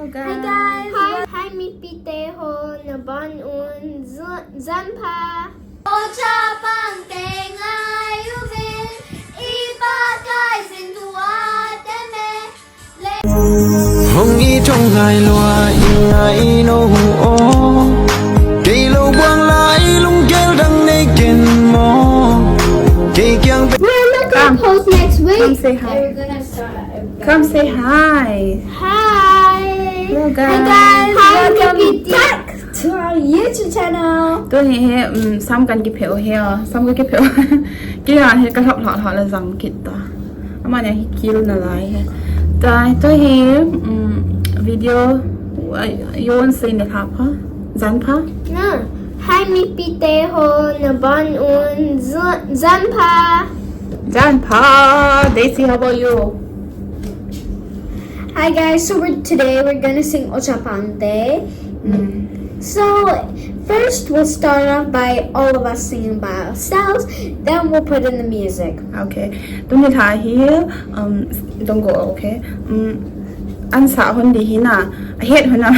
Hi guys. Hi mi piteho na banun zanpa. O chapang tengay uvin ipagay sinduateme. Hong y trong ngài loa ngài nô hù ô cây lâu quang lại lung kéo đằng nay kền mò cây kyang We're gonna post next week. Come say hi. We're gonna start. Come say hi. Hi. Hello guys. Hi guys. Welcome back to our YouTube channel. Tôi he sam kan ki pheo he sam ka ki pheo ki han he ka thop thọ la zang kit ta ama nya hi kil na lai he tai tôi he video yon sin ne khap ha zan pha No. Hi mi piteho na banun zanpa. zan pha Daisy, how about you? Hi guys, so today we're gonna sing Ochapante. So first we'll start off by all of us singing by ourselves, then we'll put in the music. Okay, tôi ni tha hi don't go okay an sa hon di hi na het hon na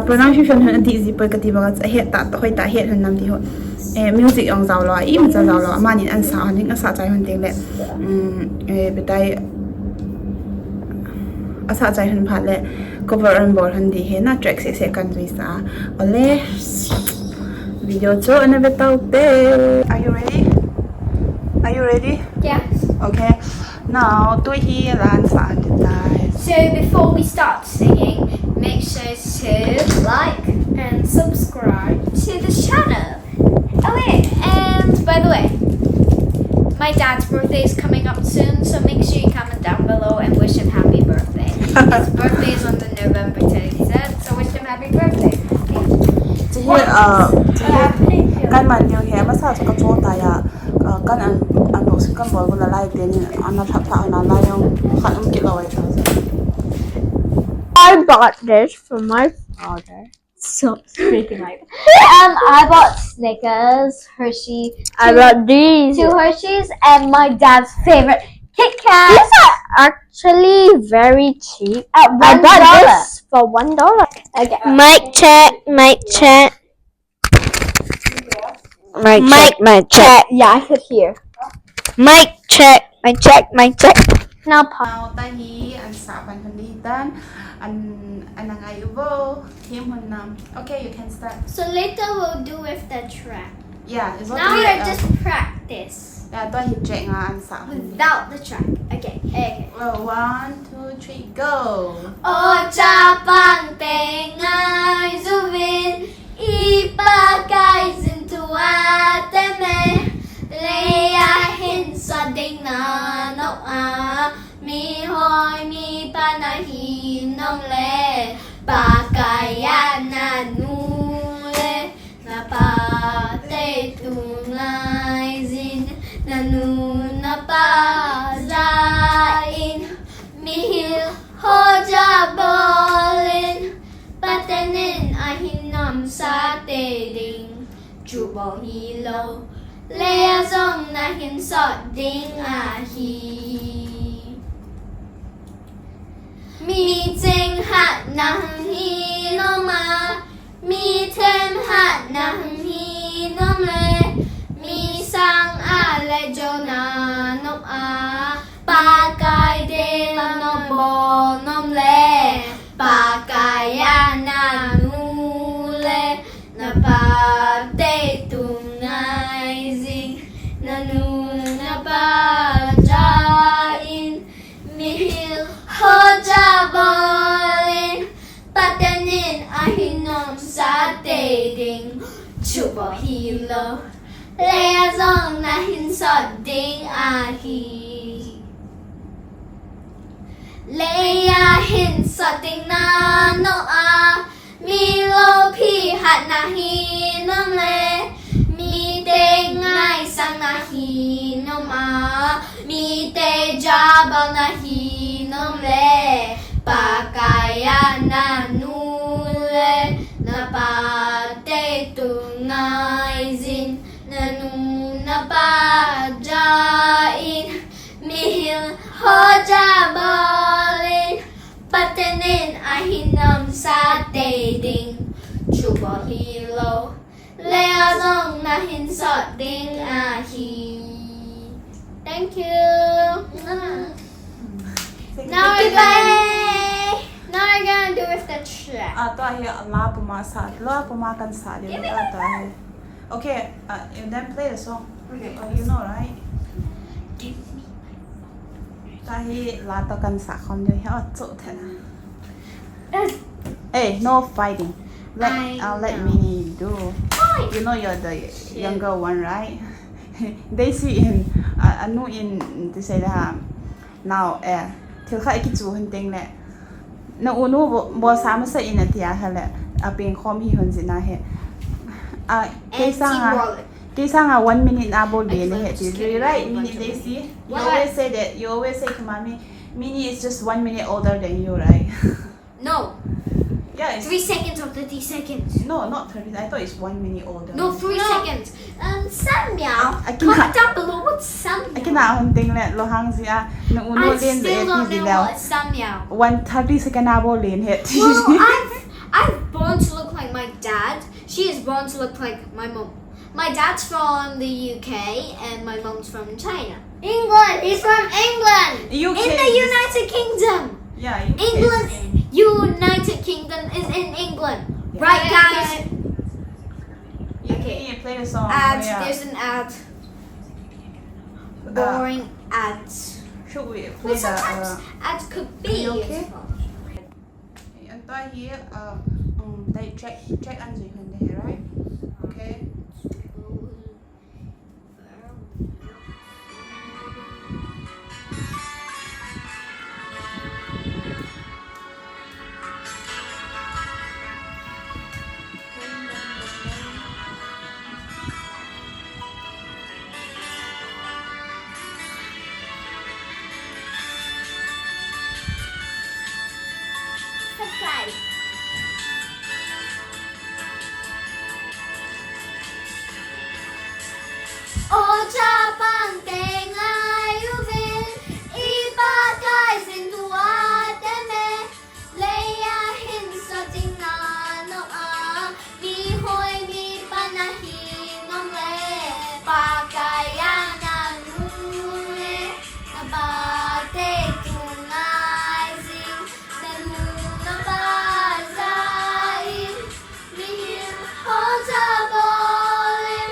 pronunciation hon di zi per ka ti ba het ta hoi ta het hon nam di ho music ong zao lo im za zao lo ma ni an sa hon ning a sa chai hon ting le betai a sa chai hon pha le cover and ball hon di he na track se kan zui sa ole video cho an betau te. Are you ready? Are you ready? Yes. Okay, now tôi hi lan sa dai. So before we start singing, make sure to like and subscribe to the channel. Oh wait, and by the way, my dad's birthday is coming up soon, so make sure you comment down below and wish him happy birthday. His birthday is on the November 23rd, so wish him happy birthday. จะเฮ็ดการมันอยู่แฮมาซาจะกระโจตายกันอันบอกสิกันบอกว่าละลายเต็นอันนั้นทับอันนั้นลายองขันกิโลไว้ตา I bought this from my father. So speaking like I bought Snickers, Hershey. I bought these 2 Hershey's and my dad's favorite Kit Kat. These are actually very cheap. At $1. I bought this for $1. Okay. Mic check, mic check. Mic check. Yeah, I could hear. Mic check, mic check, mic check. Now pause. Now tai hi an sa ban han di tan an anangai ubo him hon nam. Okay, you can start. So later we'll do with the track. Yeah, it's Now we're just practice yeah ตัว hit check งาอันsa without the track. Okay. well 1 2 3 go. O chapang tengay zuvin ipagay sintuateme leyahin sa ding na no mi hoy mi panahinom le pakaya na nule na pate tunay zin na nuna pa zain mihil hoja bolin patenin ahinam sa teding chubo hilo lea zong na hin sot ding ahi mi ting hat nang hinoma mi tem hat nang hinome mi sang ale jona nom pakai de no bo nom le pakaya na nule na pa te tunay zing na nuna pa jain mihil hoja bolin patenin ahinom sa teding chubo hilo lea zong na hin sot ding ahi leia hin sot ding na no mi lo pi hat na hinom le mi te ngai sang na hinom mi te jabal na hinom le pakaya na nule na pa te tunay zin na nuna pa jain mihil hoja bolin patenin ahinom sa dating superhero Lea song nahin sot ding ahi. Thank you. Now we're gonna do with the track. ตัวเฮียลาปมาสาลาปมากันสาเดี๋ยวตัวเฮีย Okay and then play the song you know right ตัวเฮียลาตกันสาคอมเดียวเฮียโจทย์นะ Hey no fighting I'll let Minnie do you know you're the younger one right they see in anu in to say that now ถึงเขาไอ้กิจูหันเต็งแหละนอูนูบ่สามารถใส่อินเดียค่ะแหละเป็นคอมฮีหันสินะเฮกี่สร้าง1 minute อาบ่เรียนเฮจิ right Minnie they see you always say that you always say to mommy Minnie is just 1 minute older than you right No. yeah 3 seconds or 30 seconds. no not 30 I thought it's 1 minute older No, 3 seconds. Samyao. I Comment down below what's ไอ้ Samyao. กินาหันเต็งแหละโลหังสินอูนู I เรียนเรีย still น don't ที่ know แล้ว what Samyao. 1 30 second อาบ่เรียนเฮ็ด Well, I've born to look like my dad. She is born to look like my mom. My dad's from the UK and my mom's from China. England. He's from England. UK In the United Kingdom. yeah UK England. United Kingdom is in England. Right, guys? Okay, play the song. Ads. Yeah. There's an ad. Boring ads. Should we play Well, the sometimes ads could be. you okay? อันต่อฮีได้ check อันจีคนเดียว right okay Subscribe. Oh, CHAPANG kay ngayubin, ipagay sinduateme, layahin sa tingano di hoy mi panahinom le, pagkayanan muli, nabate tunay sing, nanunabazain, mihil ho sa bolin,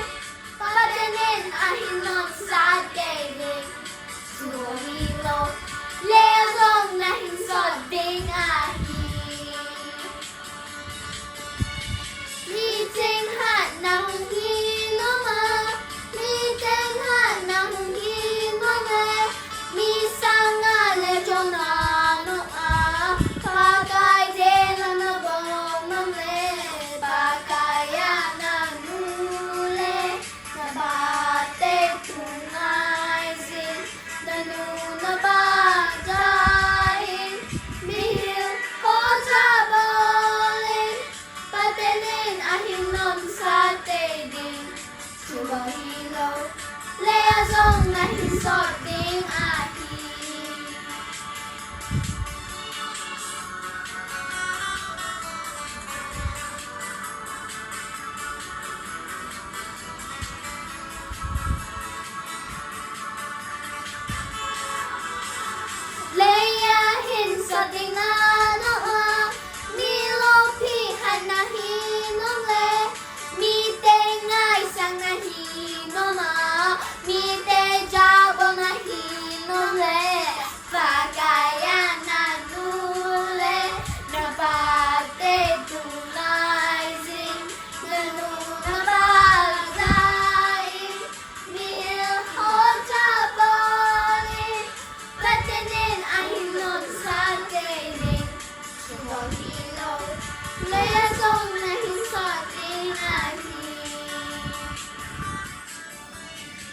patanin ahinon sa dating, suhilo, leazong nahinsod ding ahi. Meeting hat na hungiloma, meeting hat na hungiloma, misang alejong na pagkay din na nabomame, pagkayanan muli, nabate tunay sin, nanunabagain, bihil ho sa bolin, patinin ahinom sa dating, subahilo, leazong nahinsot ding ahi. Layahin sa tingano milopi hanahinom le, mite nga isang nahinom mite jabo nahinom le, pagkayanan ule, napate tunay sing, nanunabagain, mihil ho sa bolin, patinin ahinon sa dating, suwahilo, leazong nahinsot ding ahi.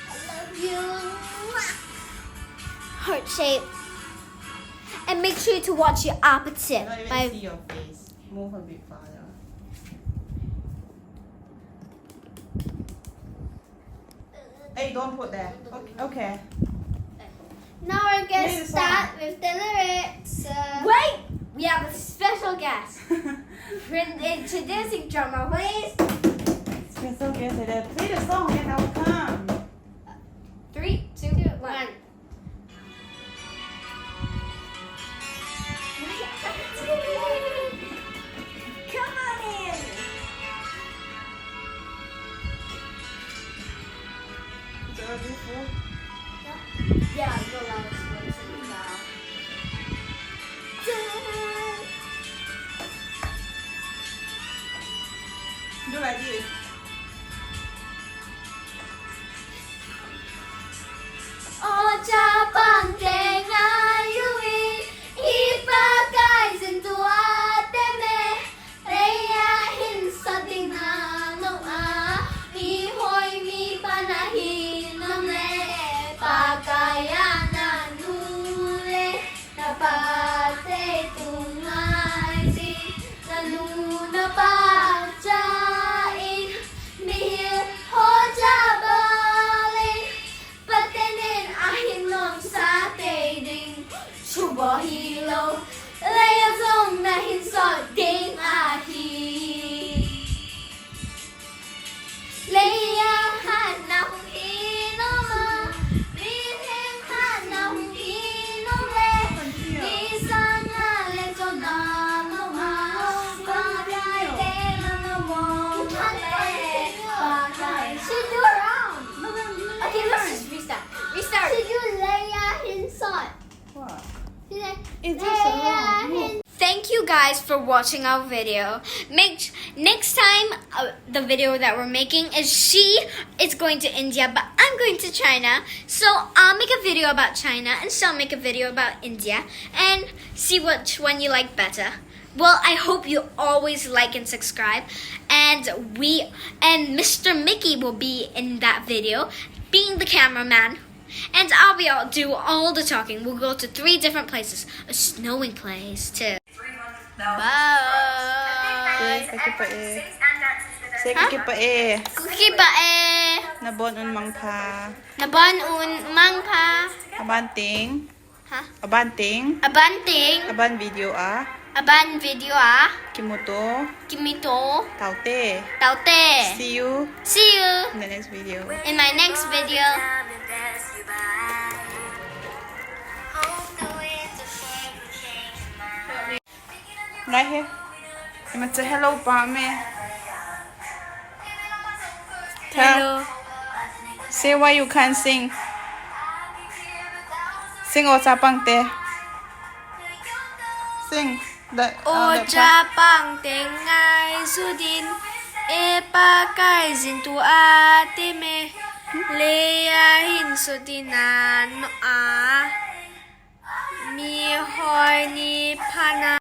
I love you. Heart shape. And make sure to watch your opposite. not even My see your face move a bit farther hey don't put there okay Now we're gonna Play the song. start with the lyrics. Wait! We have a special guest. Introducing drummer, please. Special guest today. Play the song and I'll come. 3, 2, 1. Come on in. Is it already full? Yeah, go loud. Do like this. Oh, Chapang tengayoin, ipagkaisin tuwate me, reyahin sa tinanong mihoy mi panahin na me, pagkayanan nule, napate tungay si, nanuna pagkain, mihil ho jabalin, patenin ahinom sa ding, subahilo, layazong na hinsod ding ahi. Layahan na kung inoma, bilinghan na kung inome, isang alento na mama, bagay tela na mong hate, bagay. Should do around. Okay, let's just restart. Restart. Should you layahin sod? What? It's just around. Thank you guys for watching our video. Next time the video that we're making is she is going to India, but I'm going to China. So I'll make a video about China and she'll make a video about India and see which one you like better. Well, I hope you always like and subscribe, and Mr. Mickey will be in that video, being the cameraman. And I'll do all the talking. We'll go to 3 different places. A snowing place too. Bye. Say pa eh. Say pa eh. Cookie ba eh? Nabon un mang pa. Nabanun mang pa. Abanting. Ha? Abanting. Abanting. Aban video ah. Aban video ah. Kimuto. Kimito. Taute. Taute. See you See you in the next video. in my next video. Right here. You must say hello pa me. Hello. Say why you can't sing. Sing o Chapang te. Sing. O Chapang tengay sudin, ipagkaisin tu ate me, leyahin sudinan mihoy ni pana.